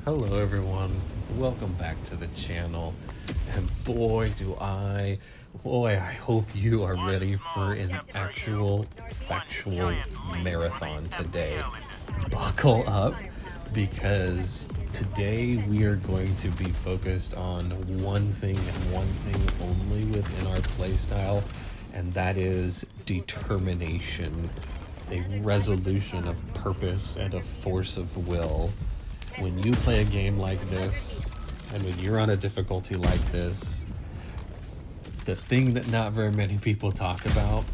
Hello everyone, welcome back to the channel, and boy I hope you are ready for an actual factual marathon today. Buckle up, because today we are going to be focused on one thing and one thing only within our playstyle, and that is determination, a resolution of purpose and a force of will. When you play a game like this, and when you're on a difficulty like this, the thing that not very many people talk about,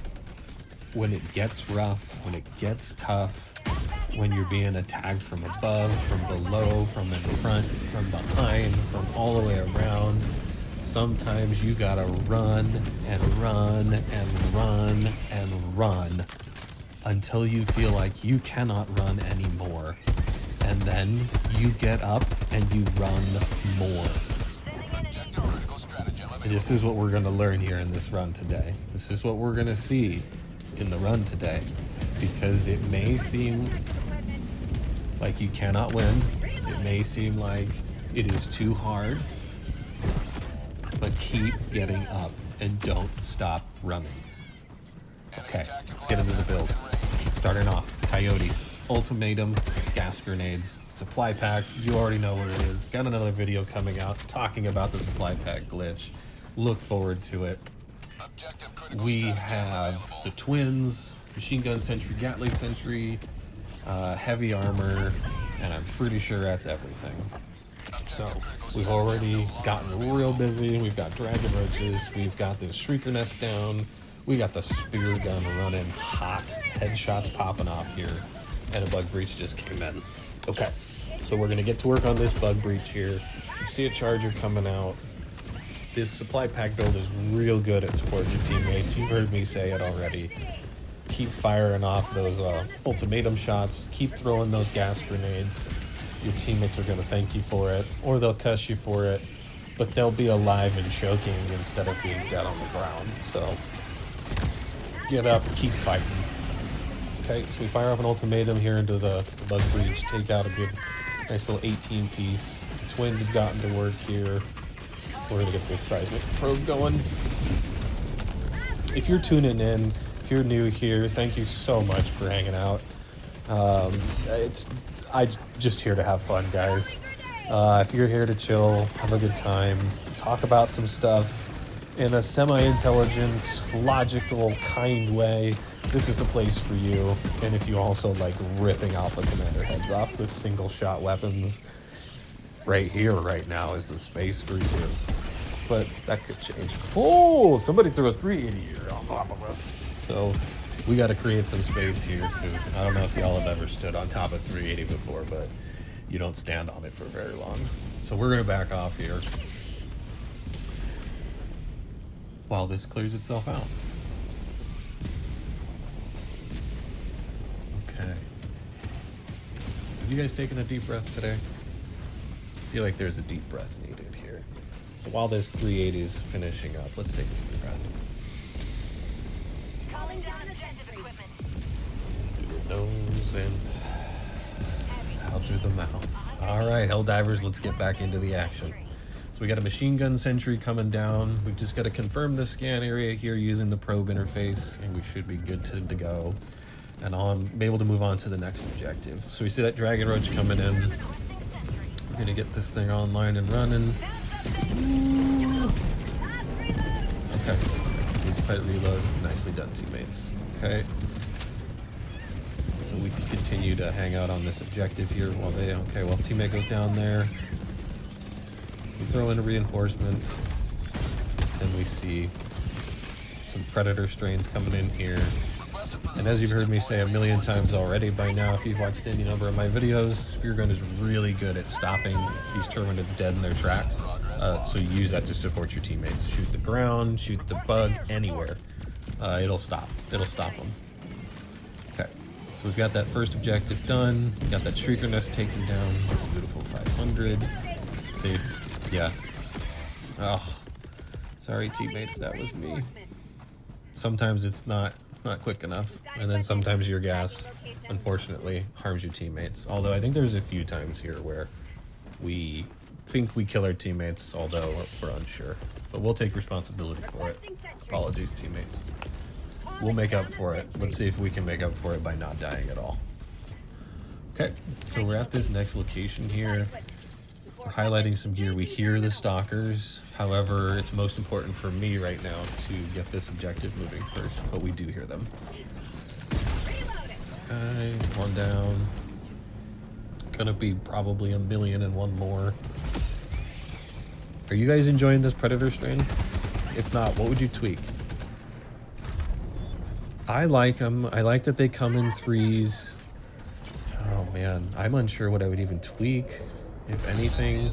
when it gets rough, when it gets tough, when you're being attacked from above, from below, from in front, from behind, from all the way around, sometimes you gotta run and run and run and run until you feel like you cannot run anymore. And then you get up and you run more. This is what we're going to learn here in this run today. This is what we're going to see in the run today. Because it may seem like you cannot win. It may seem like it is too hard. But keep getting up and don't stop running. Okay, let's get into the build. Starting off, Coyote. Ultimatum, gas grenades, supply pack, you already know what it is. Got another video coming out talking about the supply pack glitch. Look forward to it. We have the twins, machine gun sentry, Gatling sentry, heavy armor, and I'm pretty sure that's everything. So we've already gotten real busy. We've got dragon roaches, we've got this shrieker nest down, we got the spear gun running hot, headshots popping off here. And a bug breach just came in. Okay, so we're gonna get to work on this bug breach here. You see a charger coming out. This supply pack build is real good at supporting your teammates. You've heard me say it already. Keep firing off those ultimatum shots. Keep throwing those gas grenades. Your teammates are gonna thank you for it, or they'll cuss you for it, but they'll be alive and choking instead of being dead on the ground. So get up, keep fighting. Okay, so we fire off an ultimatum here into the bug breach, take out a good, nice little 18 piece. The twins have gotten to work here. We're gonna get this seismic probe going. If you're tuning in, if you're new here, thank you so much for hanging out. I'm just here to have fun, guys. If you're here to chill, have a good time, talk about some stuff in a semi-intelligent, logical, kind way, this is the place for you. And if you also like ripping Alpha Commander heads off with single shot weapons, right here, right now is the space for you. But that could change. Oh, somebody threw a 380 here on top of us. So we got to create some space here, because I don't know if y'all have ever stood on top of 380 before, but you don't stand on it for very long. So we're going to back off here while this clears itself out. Okay. Have you guys taken a deep breath today? I feel like there's a deep breath needed here. So while this 380 is finishing up, let's take a deep breath. Calling down objective equipment. Through the nose and out through the mouth. All right, Helldivers, let's get back into the action. So we got a machine gun sentry coming down. We've just got to confirm the scan area here using the probe interface, and we should be good to go. And I'll be able to move on to the next objective. So we see that dragon roach coming in. We're gonna get this thing online and running. Okay, pilot reload. Nicely done, teammates. Okay. So we can continue to hang out on this objective here while they, okay, well, teammate goes down there. We throw in a reinforcement, and we see some predator strains coming in here. And as you've heard me say a million times already by now, if you've watched any number of my videos, spear gun is really good at stopping these Terminids dead in their tracks. So you use that to support your teammates. Shoot the ground, shoot the bug, anywhere. It'll stop. It'll stop them. Okay, so we've got that first objective done. We got that shrieker nest taken down. Beautiful 500. See, yeah. Oh, sorry teammate if that was me. Sometimes it's not quick enough, and then sometimes your gas, unfortunately, harms your teammates. Although I think there's a few times here where we think we kill our teammates, although we're unsure. But we'll take responsibility for it. Apologies, teammates. We'll make up for it. Let's see if we can make up for it by not dying at all. Okay, so we're at this next location here. We're highlighting some gear. We hear the stalkers. However, it's most important for me right now to get this objective moving first, but we do hear them. Okay, one down. Gonna be probably 1,000,001 more. Are you guys enjoying this Predator strain? If not, what would you tweak? I like them. I like that they come in threes. Oh man, I'm unsure what I would even tweak. If anything,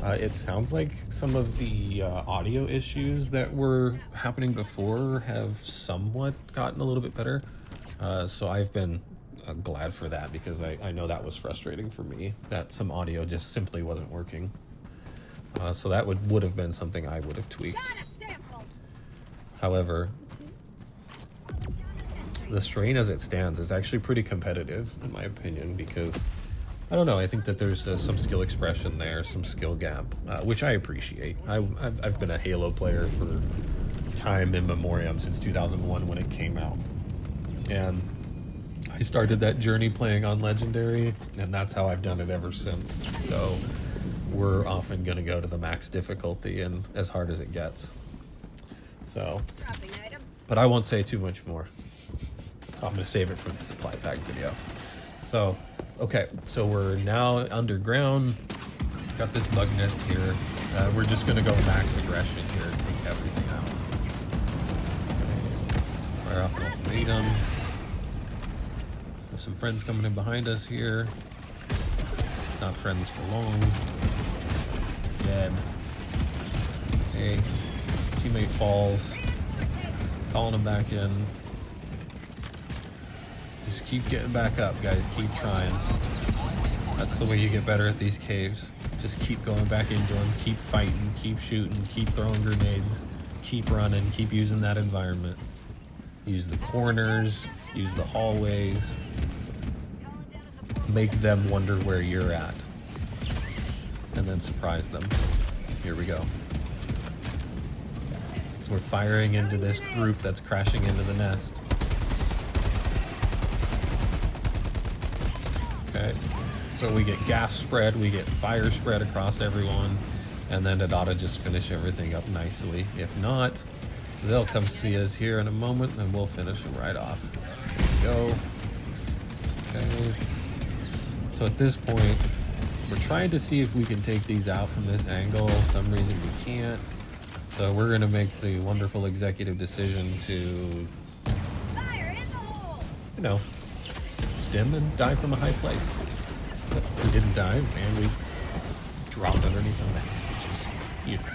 it sounds like some of the audio issues that were happening before have somewhat gotten a little bit better. So I've been glad for that, because I know that was frustrating for me, that some audio just simply wasn't working. So that would have been something I would have tweaked. However, the strain as it stands is actually pretty competitive, in my opinion, because, I don't know, I think that there's some skill expression there, some skill gap, which I appreciate. I've been a Halo player for time immemorial, since 2001 when it came out. And I started that journey playing on Legendary, and that's how I've done it ever since. So we're often going to go to the max difficulty and as hard as it gets. So, but I won't say too much more. I'm going to save it for the supply pack video. So, okay, so we're now underground. Got this bug nest here. We're just going to go max aggression here and take everything out. Okay. Fire off an ultimatum. There's some friends coming in behind us here. Not friends for long. Dead. Okay. Teammate falls. Calling him back in. Just keep getting back up, guys. Keep trying. That's the way you get better at these caves. Just keep going back into them. Keep fighting. Keep shooting. Keep throwing grenades. Keep running. Keep using that environment. Use the corners. Use the hallways. Make them wonder where you're at. And then surprise them. Here we go. So we're firing into this group that's crashing into the nest. Okay. So we get gas spread, we get fire spread across everyone, and then it ought to just finish everything up nicely. If not, they'll come see us here in a moment, and we'll finish them right off. There we go. Okay. So at this point, we're trying to see if we can take these out from this angle. For some reason we can't. So we're going to make the wonderful executive decision to, you know, stim and dive from a high place. But we didn't dive, and we dropped underneath them, which is, you know,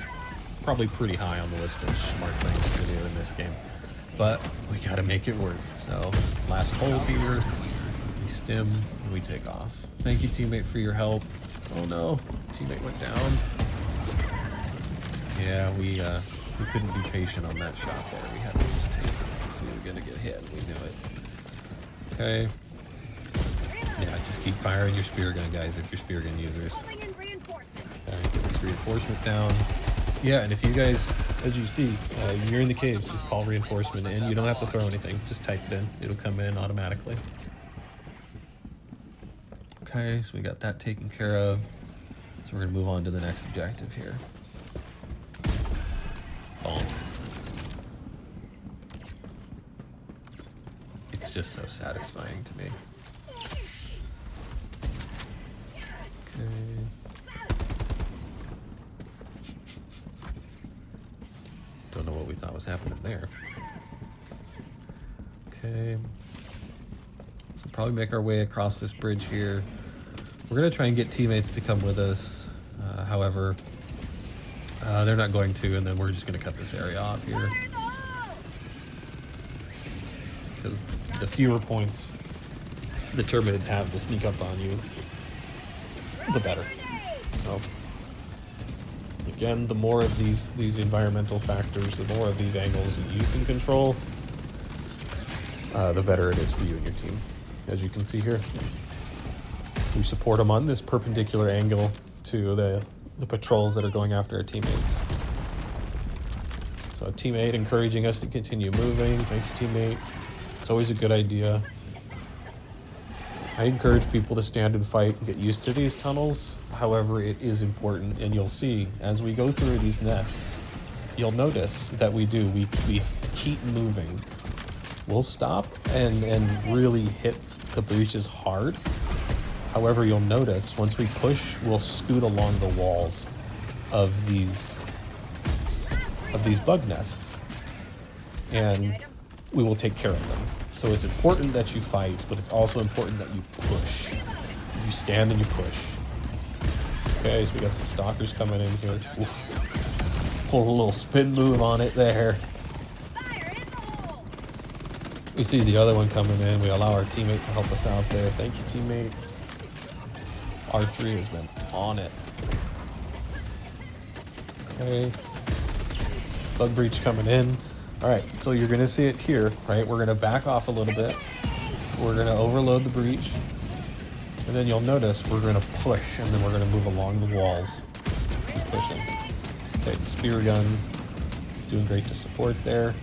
probably pretty high on the list of smart things to do in this game. But we got to make it work. So last hold here. We stim and we take off. Thank you, teammate, for your help. Oh no, teammate went down. Yeah, we couldn't be patient on that shot there. We had to just take it because we were gonna get hit. We knew it. Okay. Yeah, just keep firing your spear gun, guys, if you're spear gun users. Okay, get this reinforcement down. Yeah, and if you guys, as you see, you're in the caves, just call reinforcement in. You don't have to throw anything. Just type it in. It'll come in automatically. Okay, so we got that taken care of. So we're going to move on to the next objective here. Boom. It's just so satisfying to me. Okay. Don't know what we thought was happening there. Okay. So probably make our way across this bridge here. We're going to try and get teammates to come with us. However, they're not going to, and then we're just going to cut this area off here. Because the fewer points the Terminids have to sneak up on you, the better. So, again, the more of these environmental factors, the more of these angles that you can control, the better it is for you and your team. As you can see here, we support them on this perpendicular angle to the patrols that are going after our teammates. So teammate encouraging us to continue moving. Thank you, teammate. It's always a good idea. I encourage people to stand and fight and get used to these tunnels. However, it is important, and you'll see as we go through these nests, you'll notice that we keep moving. We'll stop and really hit the breaches hard. However, you'll notice once we push, we'll scoot along the walls of these bug nests, and we will take care of them. So it's important that you fight, but it's also important that you push. You stand and you push. Okay, so we got some stalkers coming in here. Oof. Pull a little spin move on it there. We see the other one coming in. We allow our teammate to help us out there. Thank you, teammate. R3 has been on it. Okay. Bug breach coming in. All right, so you're gonna see it here, right? We're gonna back off a little bit. We're gonna overload the breach. And then you'll notice we're gonna push, and then we're gonna move along the walls. Keep pushing. Okay, spear gun. Doing great to support there.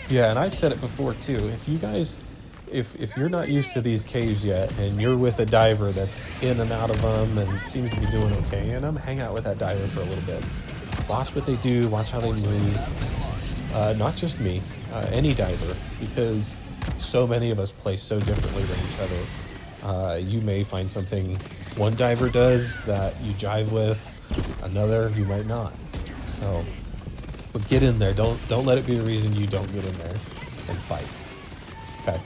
Yeah, and I've said it before too. If you guys, if you're not used to these caves yet, and you're with a diver that's in and out of them and seems to be doing okay, and I'm hang out with that diver for a little bit. Watch what they do, watch how they move. Not just me, any diver, because so many of us play so differently than each other. You may find something one diver does that you jive with, another you might not. So, but get in there. Don't let it be the reason you don't get in there and fight. Okay.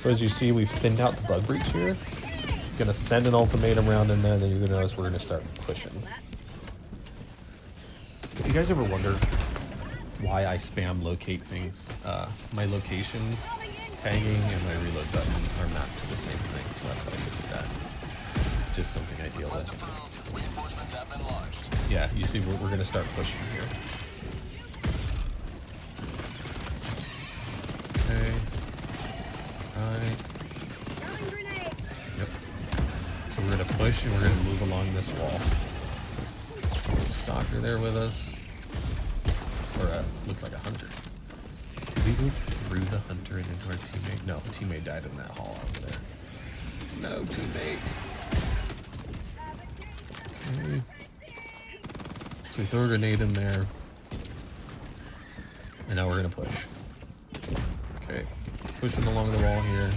So as you see, we've thinned out the bug breach here. Gonna send an ultimatum round in there, and then you're gonna notice we're gonna start pushing. If you guys ever wonder why I spam locate things, my location tagging and my reload button are mapped to the same thing, so that's why you see that. It's just something I deal with. Yeah, you see we're going to start pushing here. Okay. Alright. Yep. So we're going to push and we're going to move along this wall. Stalker there with us. Or looked like a hunter. Did we go through the hunter and into our teammate? No, teammate died in that hall over there. No, teammate. Okay. So we throw a grenade in there. And now we're gonna push. Okay. Pushing along the wall here.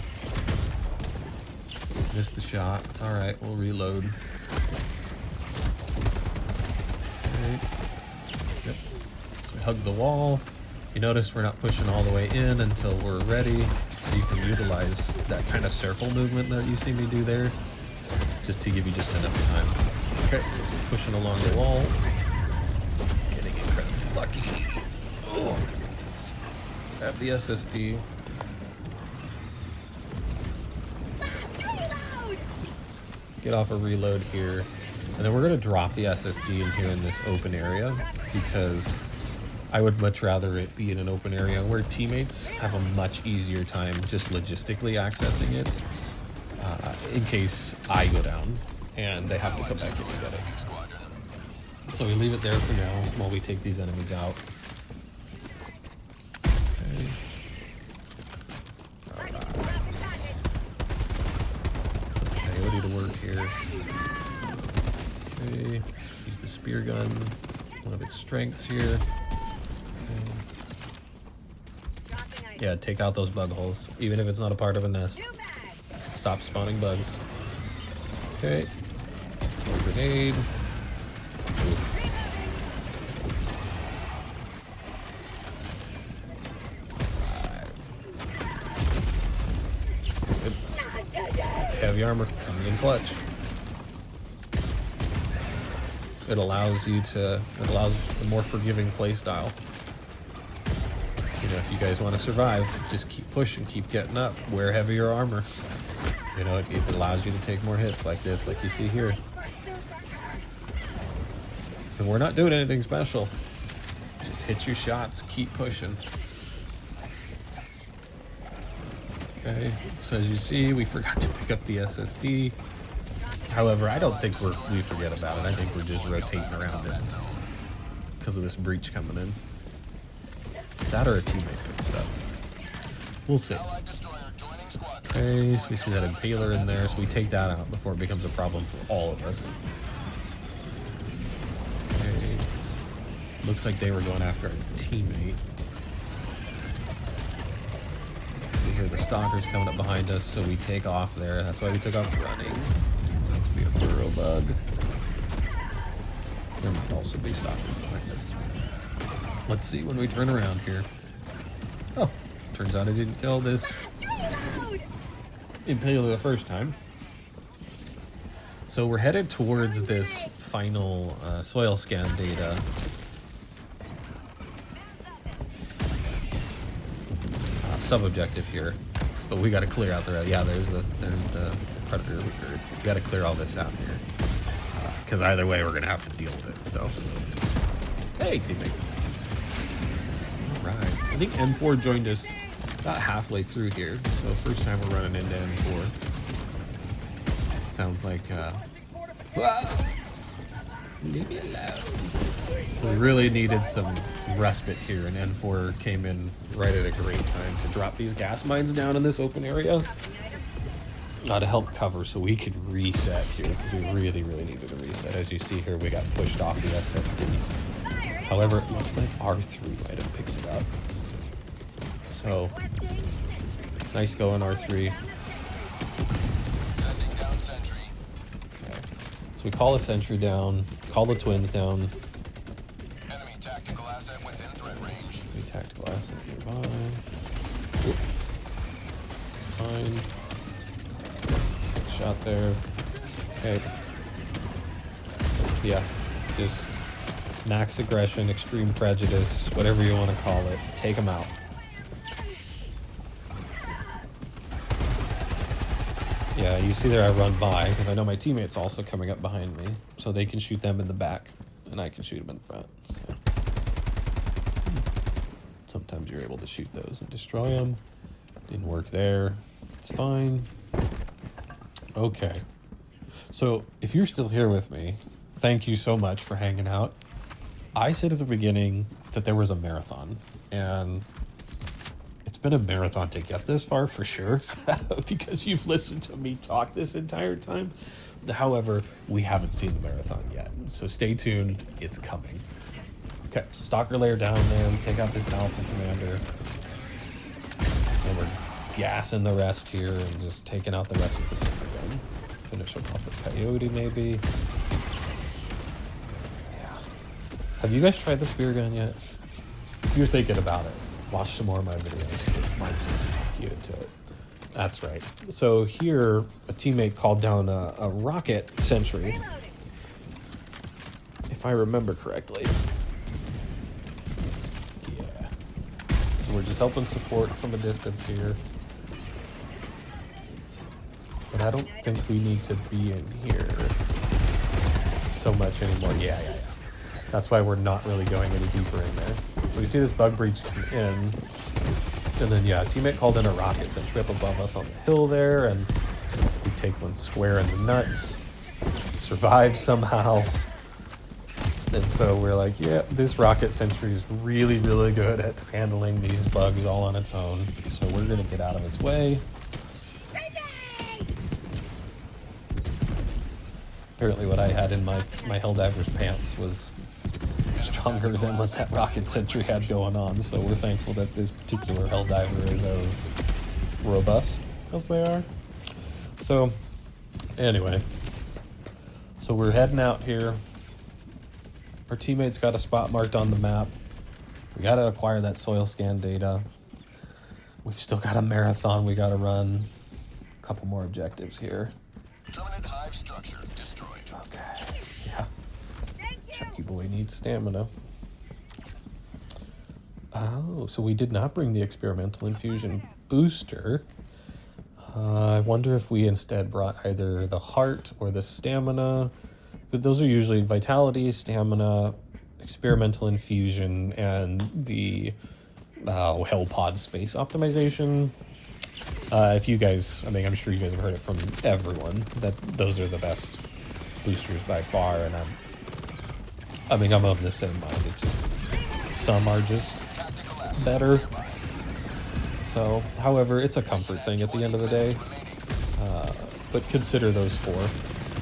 Missed the shot. It's alright, we'll reload. Okay. Yep. So we hug the wall. You notice we're not pushing all the way in until we're ready. You can utilize that kind of circle movement that you see me do there, just to give you just enough time. Okay, pushing along the wall. Getting incredibly lucky. Oh my goodness. Grab the SSD. Get off a reload here. And then we're going to drop the SSD in here in this open area, because I would much rather it be in an open area where teammates have a much easier time just logistically accessing it, in case I go down and they have to come back in and get it. So we leave it there for now while we take these enemies out. Okay. Coyote to work here. Okay. Use the spear gun, one of its strengths here. Yeah, take out those bug holes, even if it's not a part of a nest. Stop spawning bugs. Okay. Grenade. Oof. Goodness. Heavy armor coming in clutch. It allows a more forgiving play style. You know, if you guys want to survive, just keep pushing, keep getting up, wear heavier armor. You know, it allows you to take more hits like this, like you see here. And we're not doing anything special. Just hit your shots, keep pushing. Okay, so as you see, we forgot to pick up the SSD. However, I don't think we forget about it. I think we're just rotating around it because of this breach coming in. That or a teammate picks it up. We'll see. Okay, so we see that Impaler in there, so we take that out before it becomes a problem for all of us. Okay. Looks like they were going after a teammate. We hear the stalkers coming up behind us, so we take off there. That's why we took off running. Seems to be a burrow bug. There might also be stalkers behind us. Let's see when we turn around here. Oh, turns out I didn't kill this Impaler the first time. So we're headed towards this final soil scan data. Sub-objective here, but we got to clear out the rest. Yeah, there's the predator. We got to clear all this out here, because either way we're gonna have to deal with it. So, hey, teammate. All right, I think N4 joined us about halfway through here, so first time we're running into N4. Sounds like leave me alone. So we really needed some respite here, and N4 came in right at a great time to drop these gas mines down in this open area to help cover so we could reset here, because we really needed a reset. As you see here, we got pushed off the SSD. However, it looks like R3 might have picked it up. So, nice going, R3. Okay. So we call a sentry down, call the twins down. Enemy tactical asset within threat range. Enemy tactical asset nearby. Oop. It's fine. Shot there. Okay. So yeah, just max aggression, extreme prejudice, whatever you want to call it. Take them out. Yeah, you see there I run by, because I know my teammate's also coming up behind me, so they can shoot them in the back, and I can shoot them in front. So. Sometimes you're able to shoot those and destroy them. Didn't work there. It's fine. Okay. So, if you're still here with me, thank you so much for hanging out. I said at the beginning that there was a marathon, and it's been a marathon to get this far for sure, because you've listened to me talk this entire time. However, we haven't seen the marathon yet, so stay tuned, it's coming. Okay, so Stalker Layer down there, we take out this Alpha Commander, and we're gassing the rest here and just taking out the rest with the super gun. Finish them off with Coyote maybe. Yeah. Have you guys tried the spear gun yet? If you're thinking about it, watch some more of my videos. It might just talk you into it. That's right. So here, a teammate called down a rocket sentry, if I remember correctly. Yeah. So we're just helping support from a distance here. But I don't think we need to be in here so much anymore. Yeah. That's why we're not really going any deeper in there. So we see this bug breach come in. And then, yeah, teammate called in a rocket sentry up above us on the hill there. And we take one square in the nuts. Survive somehow. And so we're like, yeah, this rocket sentry is really good at handling these bugs all on its own. So we're going to get out of its way. Apparently what I had in my Helldivers pants was stronger than what that rocket sentry had going on, so we're thankful that this particular Helldiver is as robust as they are. So, anyway. So we're heading out here. Our teammate's got a spot marked on the map. We gotta acquire that soil scan data. We've still got a marathon we gotta run. A couple more objectives here. Terminid hive structure destroyed. Okay, yeah. Chucky boy needs stamina. Oh, so we did not bring the experimental infusion booster. I wonder if we instead brought either the heart or the stamina. But those are usually vitality, stamina, experimental infusion, and the Hell Pod space optimization. If you guys, I mean, I'm sure you guys have heard it from everyone that those are the best boosters by far, and I'm of the same mind. It's just some are just better. So, however, it's a comfort thing at the end of the day. But consider those four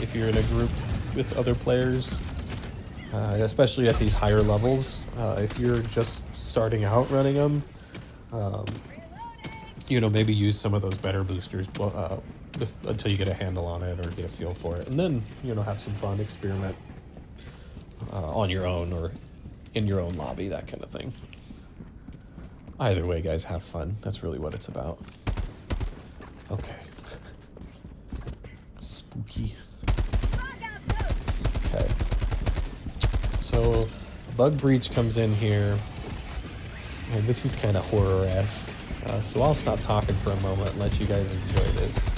if you're in a group with other players, especially at these higher levels. If you're just starting out running them, you know, maybe use some of those better boosters until you get a handle on it or get a feel for it, and then, you know, have some fun, experiment on your own or in your own lobby, that kind of thing. Either way, guys, have fun. That's really what it's about. Okay. Spooky. Okay. So, Bug Breach comes in here, and this is kind of horror-esque. So I'll stop talking for a moment and let you guys enjoy this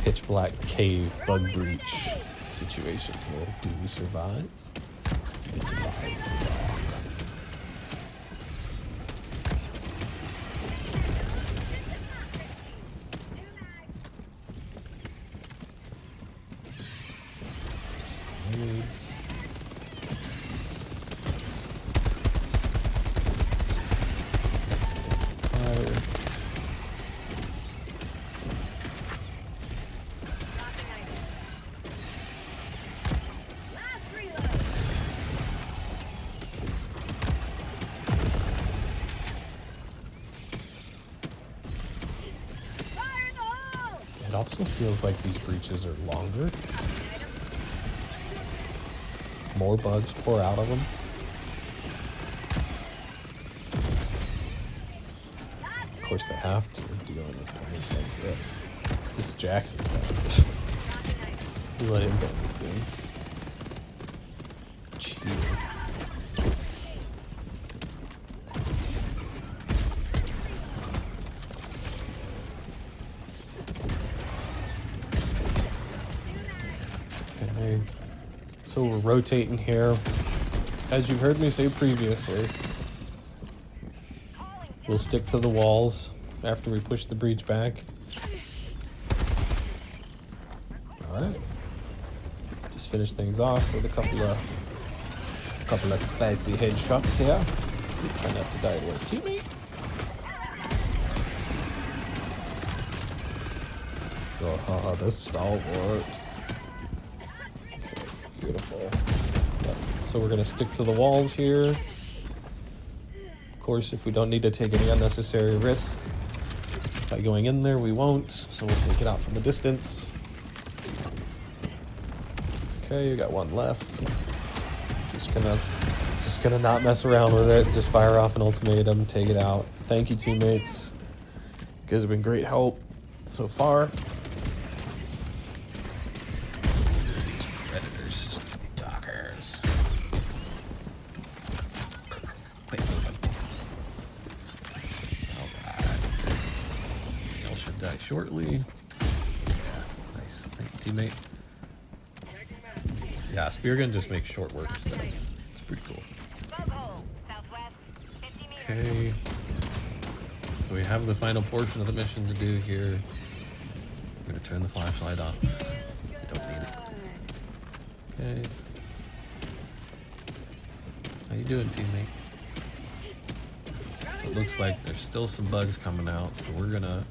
pitch black cave bug breach situation here. Do we survive? We survive. It also feels like these breaches are longer. More bugs pour out of them. Of course they have to, dealing with players like this. This Jackson guy. We let him play this game. Cheater. Okay. So we're rotating here. As you've heard me say previously, we'll stick to the walls after we push the breach back. Alright. Just finish things off with a couple of spicy headshots here. Try not to die to our teammate. Oh, the stalwart. Okay, beautiful. Yep. So we're gonna stick to the walls here. Of course, if we don't need to take any unnecessary risk by going in there, we won't. So we'll take it out from a distance. Okay, you got one left. Just gonna not mess around with it. Just fire off an ultimatum, take it out. Thank you, teammates. You guys have been great help so far. These predators, dockers. Wait. Alright. Y'all should die shortly. Yeah, nice. Thank you, teammate. Yeah, spear gun just makes short work stuff. It's pretty cool. Okay. So we have the final portion of the mission to do here. I'm gonna turn the flashlight off because I don't need it. Okay. How you doing, teammate? So it looks like there's still some bugs coming out, so we're gonna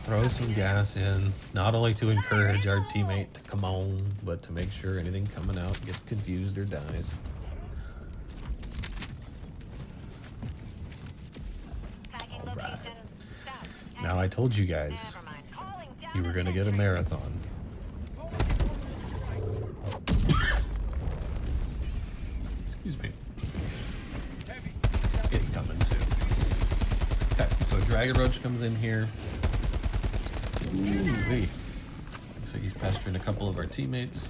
throw some gas in, not only to encourage our teammate to come on, but to make sure anything coming out gets confused or dies. Alright. Now I told you guys you were gonna get a marathon. Excuse me. It's coming soon. Okay, so Dragon Roach comes in here. Ooh, wait. Looks like he's pestering a couple of our teammates.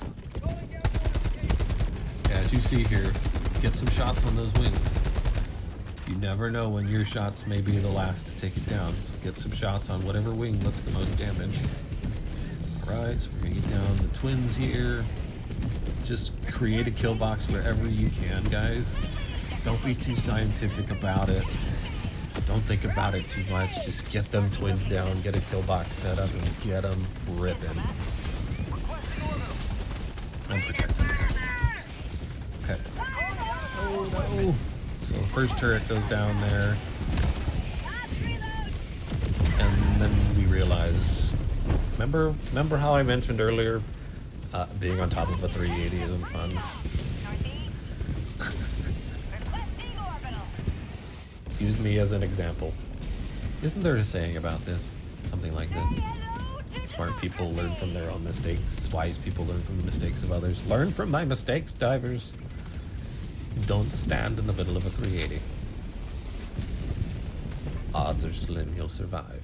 Yeah, as you see here, get some shots on those wings. You never know when your shots may be the last to take it down, so get some shots on whatever wing looks the most damage. Alright, so we're gonna get down the twins here. Just create a kill box wherever you can, guys. Don't be too scientific about it. Don't think about it too much. Just get them twins down, get a kill box set up, and get them ripping. I'm protecting. Okay. Oh no! So the first turret goes down there. And then we realize, remember how I mentioned earlier, being on top of a 380 isn't fun. Use me as an example. Isn't there a saying about this? Something like this. Smart people learn from their own mistakes. Wise people learn from the mistakes of others. Learn from my mistakes, divers. Don't stand in the middle of a 380. Odds are slim he'll survive.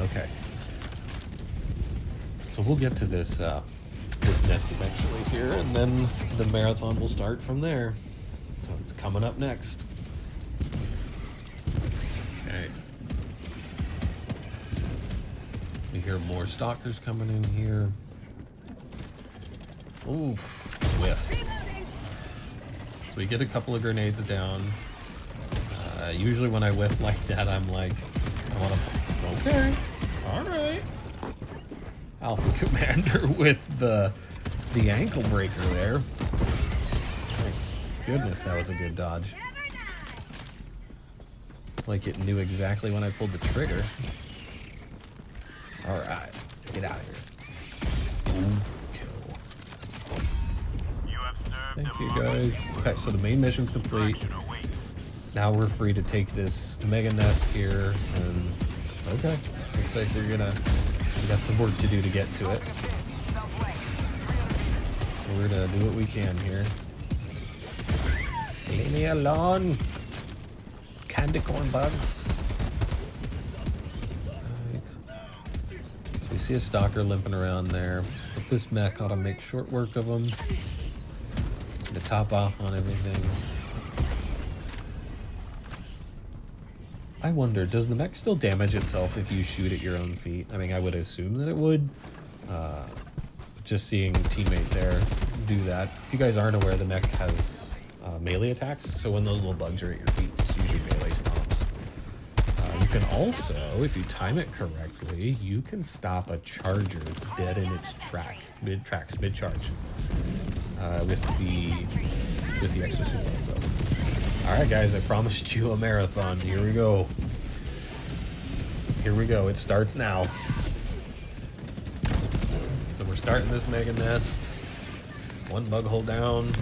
Okay. So we'll get to this this nest eventually here, and then the marathon will start from there. So it's coming up next. Okay. We hear more stalkers coming in here. Oof. Whiff. So we get a couple of grenades down. Usually when I whiff like that, I'm like, I want to, okay, all right. Alpha Commander with the ankle breaker there. Thank goodness, that was a good dodge. It's like it knew exactly when I pulled the trigger. All right, get out of here. Overkill. Thank you guys. Okay, so the main mission's complete. Now we're free to take this mega nest here, and okay, looks like we got some work to do to get to it. So we're gonna do what we can here. Leave me alone, candy corn bugs. Alright. So we see a stalker limping around there, but this mech ought to make short work of him. To top off on everything. I wonder, does the mech still damage itself if you shoot at your own feet? I mean, I would assume that it would. Just seeing teammate there do that. If you guys aren't aware, the mech has melee attacks, so when those little bugs are at your feet, just use your melee stomps. You can also, if you time it correctly, you can stop a charger dead in its mid-charge. With the exosuits also. Alright guys, I promised you a marathon. Here we go. Here we go. It starts now. So we're starting this mega nest. One bug hole down.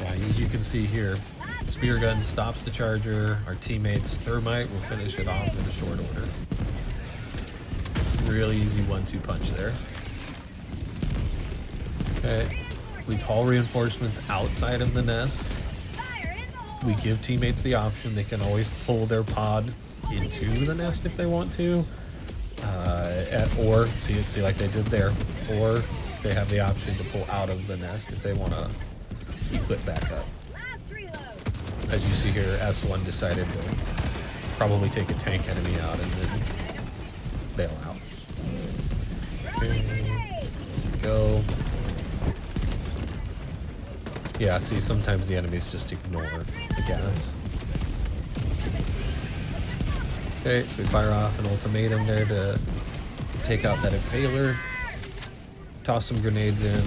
Yeah, as you can see here, spear gun stops the charger. Our teammates thermite will finish it off in a short order. Really easy 1-2 punch there. Okay. We call reinforcements outside of the nest. We give teammates the option. They can always pull their pod into the nest if they want to. Or, see like they did there. Or they have the option to pull out of the nest if they want to equip back up. As you see here, S1 decided to probably take a tank enemy out and then bail out. Okay. Go. Yeah, see, sometimes the enemies just ignore the gas. Okay, so we fire off an ultimatum there to take out that impaler. Toss some grenades in.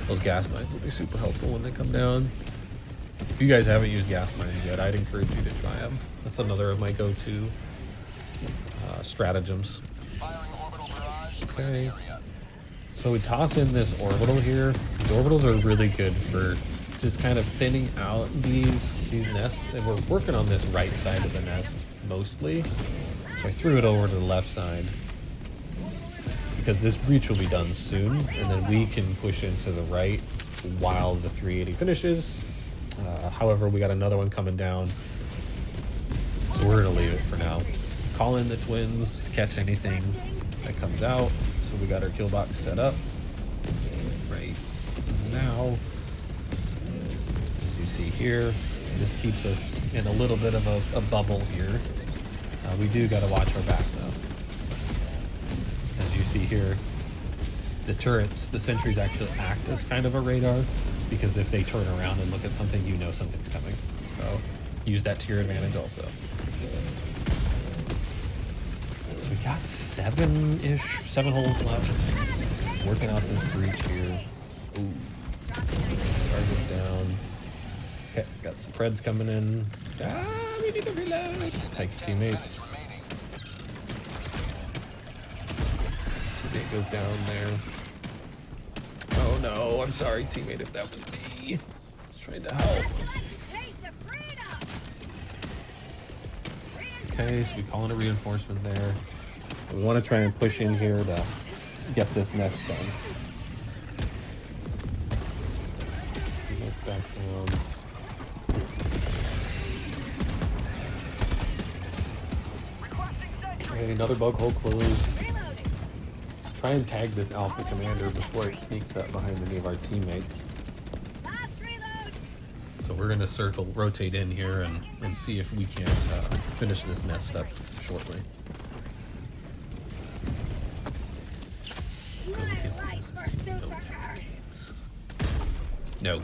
Those gas mines will be super helpful when they come down. If you guys haven't used gas mines yet, I'd encourage you to try them. That's another of my go-to stratagems. Okay. So we toss in this orbital here. These orbitals are really good for just kind of thinning out these nests, and we're working on this right side of the nest mostly. So I threw it over to the left side because this breach will be done soon, and then we can push into the right while the 380 finishes. However, we got another one coming down, so we're gonna leave it for now. Call in the twins to catch anything that comes out. So we got our kill box set up right now. As you see here, this keeps us in a little bit of a bubble here. We do got to watch our back though. As you see here, the turrets, the sentries actually act as kind of a radar. because if they turn around and look at something, you know something's coming. So use that to your advantage also. So we got 7 holes left. Working out this breach here. Ooh. Charges down. Okay, got some Preds coming in. Ah, we need to reload. Thank you, teammates. Teammate goes down there. Oh no, I'm sorry, teammate, if that was me. I was trying to help. Okay, so we call in a reinforcement there. We want to try and push in here to get this nest done. Teammates back down. Okay, another bug hole closed. Try and tag this Alpha Commander before it sneaks up behind any of our teammates. So we're going to rotate in here and see if we can't finish this nest up shortly. No.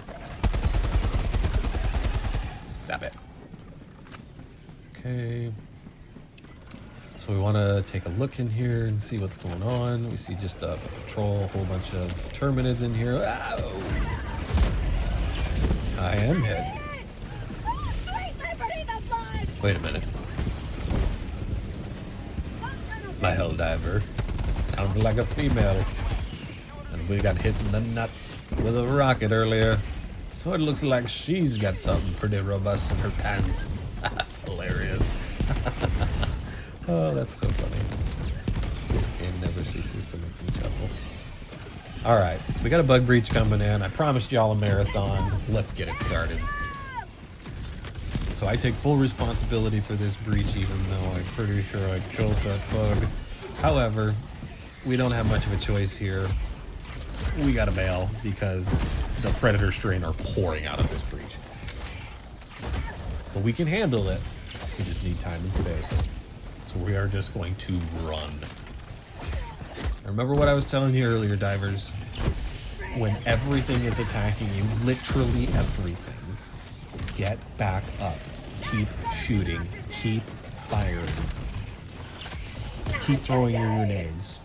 Stop it. Okay. So we want to take a look in here and see what's going on. We see just a patrol, a whole bunch of Terminids in here. Ow! I am hit. Wait a minute. My Helldiver sounds like a female. And we got hit in the nuts with a rocket earlier. So it looks like she's got something pretty robust in her pants. That's hilarious. Oh, that's so funny. This game never ceases to make me chuckle. Alright, so we got a bug breach coming in. I promised y'all a marathon. Let's get it started. So I take full responsibility for this breach, even though I'm pretty sure I killed that bug. However, we don't have much of a choice here. We gotta bail because the Predator Strain are pouring out of this breach. But we can handle it. We just need time and space. So we are just going to run. Remember what I was telling you earlier, divers? When everything is attacking you, literally everything, get back up. Keep shooting. Keep firing. Keep throwing your grenades.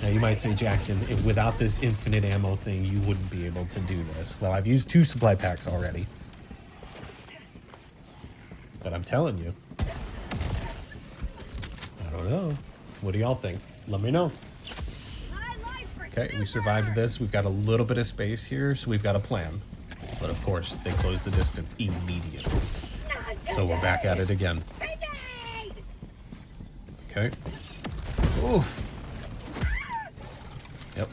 Now you might say, Jackson, without this infinite ammo thing, you wouldn't be able to do this. Well, I've used 2 supply packs already. But I'm telling you. I don't know. What do y'all think? Let me know. Okay, we survived this. We've got a little bit of space here, so we've got a plan. But of course, they close the distance immediately. So we're back at it again. Okay. Oof. Yep.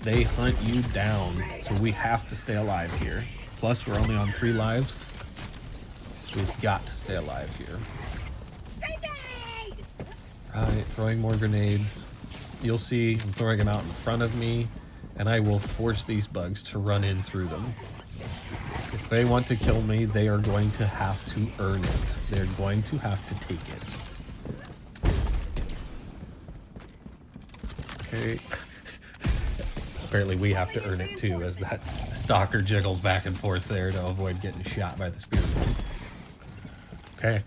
They hunt you down, so we have to stay alive here. Plus, we're only on 3 lives. We've got to stay alive here. Right, throwing more grenades. You'll see I'm throwing them out in front of me, and I will force these bugs to run in through them. If they want to kill me, they are going to have to earn it. They're going to have to take it. Okay. Apparently we have to earn it too, as that stalker jiggles back and forth there to avoid getting shot by the spearman. Okay.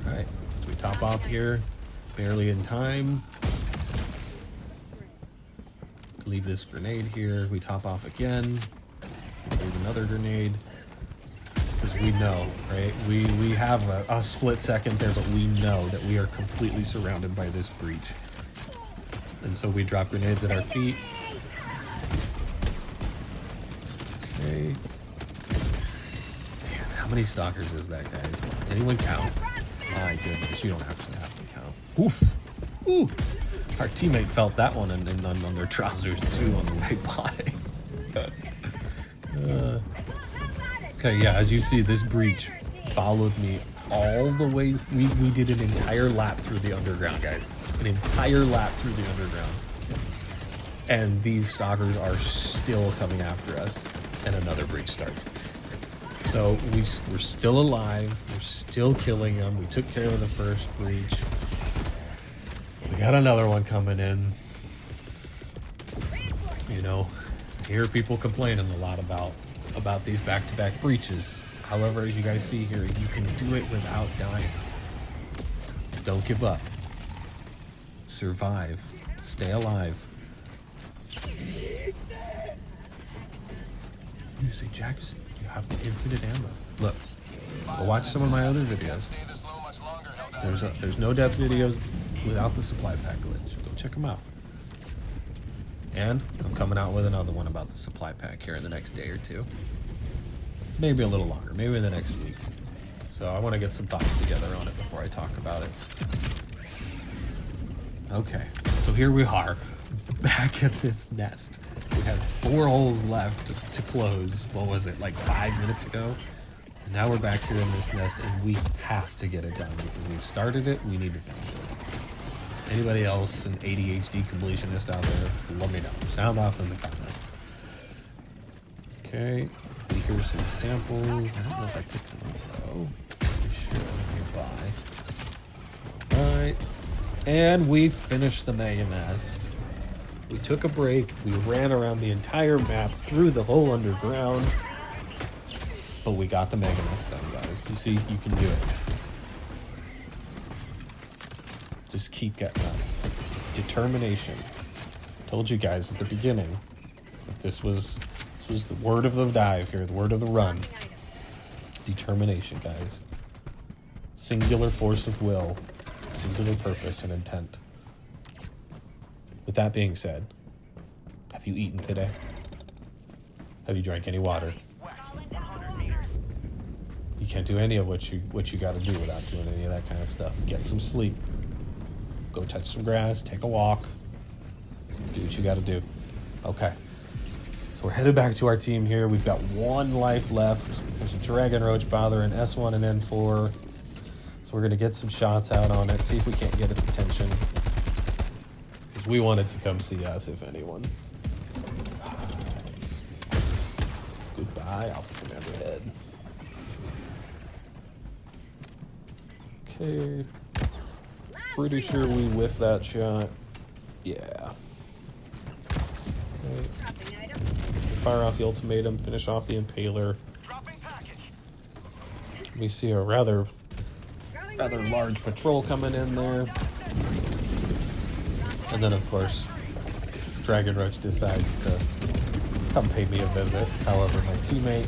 Alright, so we top off here. Barely in time. Leave this grenade here. We top off again. Leave another grenade. Because we know, right? We have a split second there, but we know that we are completely surrounded by this breach. And so we drop grenades at our feet. Okay. Man, how many stalkers is that, guys? Anyone count? My goodness, you don't actually have to count. Oof. Ooh. Our teammate felt that one on their trousers too on the way by. Okay, yeah, as you see, this breach followed me all the way. We did an entire lap through the underground, guys. An entire lap through the underground. And these stalkers are still coming after us. And another breach starts. So we're still alive. We're still killing them. We took care of the first breach. We got another one coming in. You know, I hear people complaining a lot about these back-to-back breaches. However, as you guys see here, you can do it without dying. Don't give up. Survive. Stay alive. You say, Jackson, you have the infinite ammo. Look, go watch some of my other videos. There's no death videos without the supply pack glitch. Go check them out. And I'm coming out with another one about the supply pack here in the next day or two. Maybe a little longer, maybe in the next week. So I want to get some thoughts together on it before I talk about it. Okay, so here we are, back at this nest. We had 4 holes left to close. What was it, like 5 minutes ago? And now we're back here in this nest, and we have to get it done because we've started it. We need to finish it. Anybody else, an ADHD completionist out there, let me know. Sound off in the comments. Okay, we hear some samples. I don't know if I picked them up though. I should nearby. Alright. And we finished the mega nest. We took a break. We ran around the entire map through the whole underground. But we got the mega nest done, guys. You see, you can do it. Just keep getting up. Determination. Told you guys at the beginning that this was the word of the dive here, the word of the run. Determination, guys. Singular force of will, singular purpose and intent. With that being said, have you eaten today? Have you drank any water? You can't do any of what you got to do without doing any of that kind of stuff. Get some sleep. Go touch some grass, take a walk, do what you gotta do. Okay, so we're headed back to our team here. We've got 1 life left. There's a Dragon Roach Bother, an S1 and N4. So we're gonna get some shots out on it, see if we can't get its attention. Because we want it to come see us, if anyone. Goodbye, Alpha Commander Head. Okay. Pretty sure we whiffed that shot. Yeah. Okay. Fire off the ultimatum, finish off the impaler. We see a rather large patrol coming in there. And then, of course, Dragon Roach decides to come pay me a visit. However, my teammate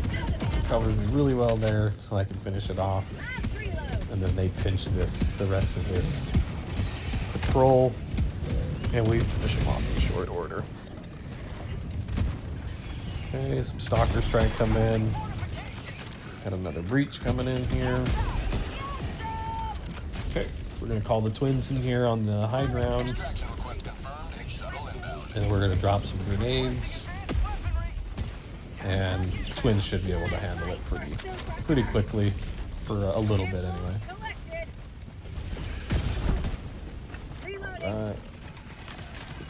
covers me really well there so I can finish it off. And then they pinch the rest of this patrol, and we finish them off in short order. Okay, some stalkers trying to come in. Got another breach coming in here. Okay, so we're gonna call the twins in here on the high ground, and we're gonna drop some grenades, and twins should be able to handle it pretty quickly for a little bit anyway. Alright.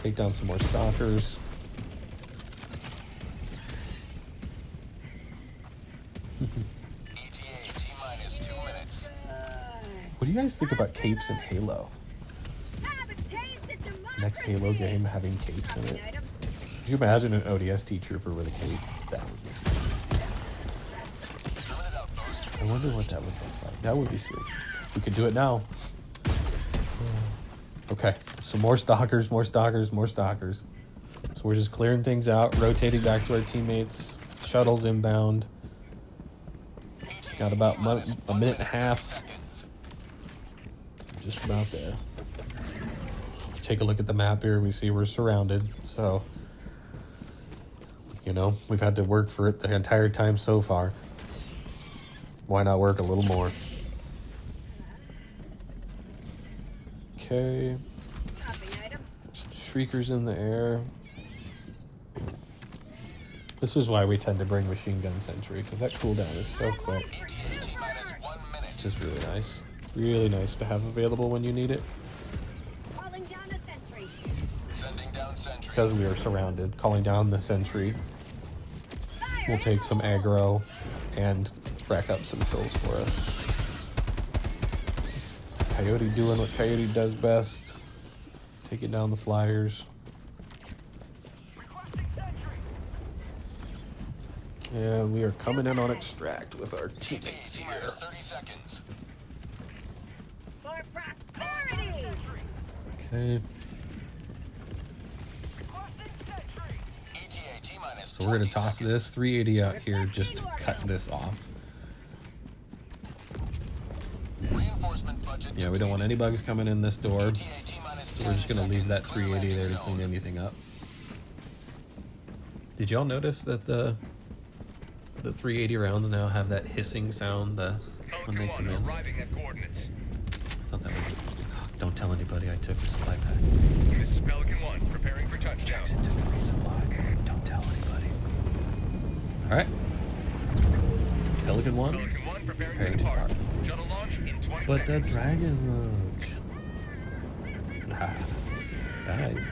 Take down some more stalkers. What do you guys think about capes in Halo? Next Halo game having capes in it. Could you imagine an ODST trooper with a cape? That would be sweet. I wonder what that would look like. That would be sweet. We could do it now. Okay, so more stalkers. So we're just clearing things out, rotating back to our teammates. Shuttles inbound. Got about a minute and a half. Just about there. Take a look at the map here. We see we're surrounded. So, you know, we've had to work for it the entire time so far. Why not work a little more? Okay. Some shriekers in the air. This is why we tend to bring machine gun sentry, because that cooldown is so quick. It's just really nice. Really nice to have available when you need it. Because we are surrounded, calling down the sentry will take some aggro and rack up some kills for us. So Coyote doing what Coyote does best. Taking down the flyers. And we are coming in on extract with our teammates T here. minus 30 seconds. For prosperity! Okay. ETA T minus So we're going 20 to toss seconds. this 380 out here just to cut this off. Reinforcement budget. Yeah, we don't want any bugs coming in this door. ETA T minus So we're just 10 going to leave that seconds. Clear 380 there to landing clean zone. anything up. Did y'all notice that the 380 rounds now have that hissing sound when they come in? Arriving at coordinates. I thought that was... Don't tell anybody I took a supply pack. This is Pelican 1, preparing for touchdown. Jackson took a resupply. Don't tell anybody. Alright. Pelican 1. Pelican 1, preparing Preparing to to depart. depart. Shuttle launch in 20 But the seconds. Dragon Roach. Guys.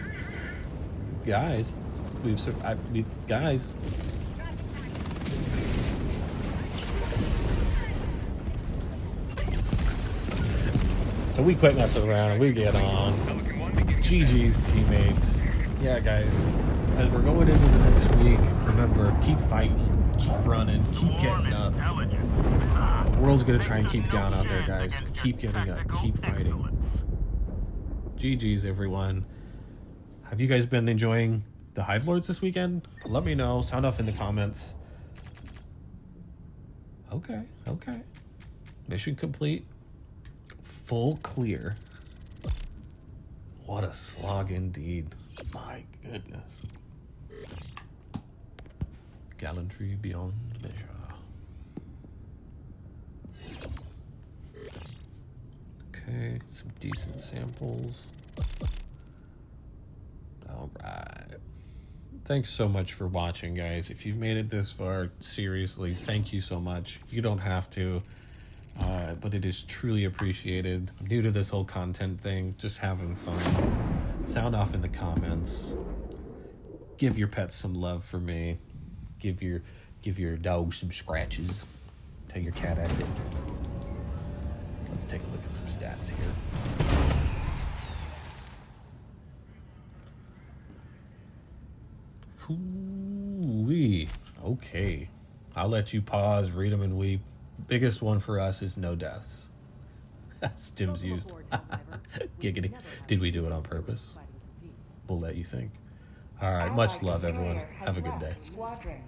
Guys. Guys. So we quit messing around and we get on. Pelican 1 beginning GG's teammates. Yeah, guys. As we're going into the next week, remember, keep fighting, keep running, keep getting up. The world's gonna try and keep down out there, guys. Keep getting up, keep fighting. GG's, everyone. Have you guys been enjoying the Hive Lords this weekend? Let me know. Sound off in the comments. Okay, okay. Mission complete. Full clear. What a slog indeed. My goodness. Gallantry beyond measure. Okay, some decent samples. Alright. Thanks so much for watching, guys. If you've made it this far, seriously, thank you so much. You don't have to. But it is truly appreciated. I'm new to this whole content thing, just having fun. Sound off in the comments. Give your pets some love for me. Give your dog some scratches. Tell your cat I say pss, pss, pss, pss, pss. Let's take a look at some stats here. Ooh-wee. Okay. I'll let you pause, read them, and weep. Biggest one for us is no deaths. Stims used. Giggity. Did we do it on purpose? We'll let you think. All right. Much love, everyone. Have a good day. Squadron.